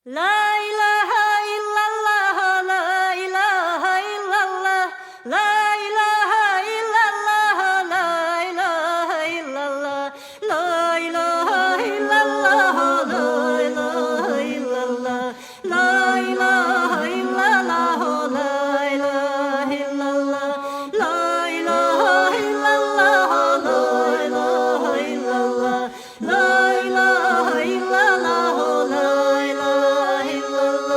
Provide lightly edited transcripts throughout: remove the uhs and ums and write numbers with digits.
La ilahe illallah, la ilahe illallah, la ilahe illallah, la ilahe illallah, la ilahe illallah, la ilahe illallah, la ilahe illallah, la ilahe illallah, la ilahe illallah, la ilahe illallah, la ilahe illallah.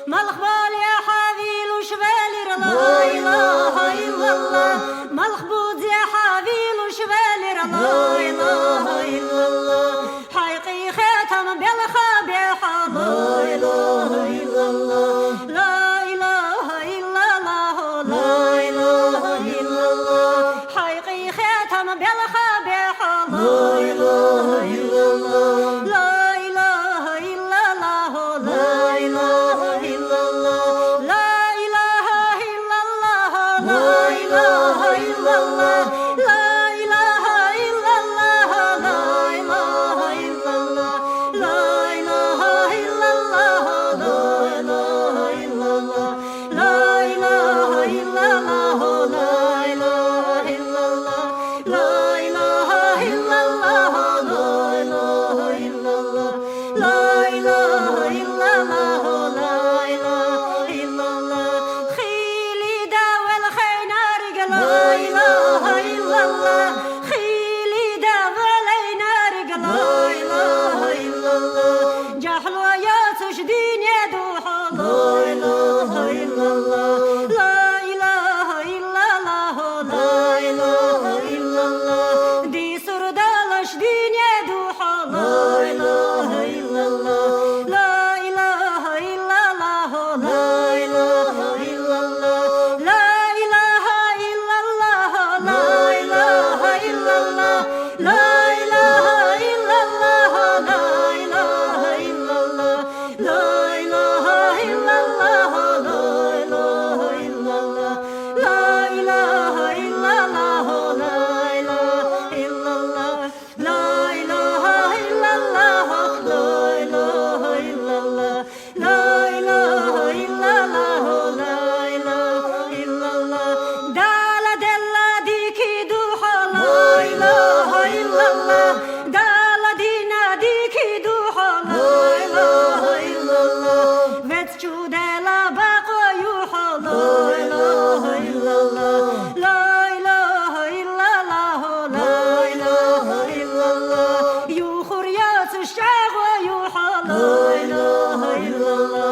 ملخبال يا حبيل وشبالر لا إله إلا الله ملخبوط يا حبيل وشبالر لا إله إلا الله حيقي ختم بالخبيحة لا إله إلا الله لا إله إلا الله لا إله إلا الله حيقي ختم بالخبيحة لا إله إلا الله لا إله إلا الله لا إله إلا الله لا إله إلا الله لا إله إلا الله لا إله إلا الله لا إله إلا الله لا إله إلا الله لا إله إلا الله لا إله إلا الله لا إله إلا الله لا إله إلا الله لا إله إلا الله لا إله إلا الله لا إله إلا الله خيلي داوى الخينار لا إله إلا الله خيلي داوى الخينار لا إله إلا الله جحل وياسش دين يدوح لا إله إلا الله لا إله إلا الله لا إله إلا الله دي سردالش دين يدوح لا إله إلا الله لا إله إلا الله لا إله إلا الله لا إله إلا الله لا إله إلا الله لا إله إلا الله لا إله إلا الله لا إله إلا الله لا إله إلا الله لا إله إلا الله لا إله إلا الله لا إله إلا الله لا إله إلا الله لا إله إلا الله لا إله إلا الله دال دلا ديكي دوحة لا إله إلا الله دال دينا ديكي دوحة لا إله إلا الله فتشو دلا باقو يوحة لا إله إلا الله لا إله إلا الله لا إله إلا الله يوخر ياس الشعب ويوحى لا إله إلا الله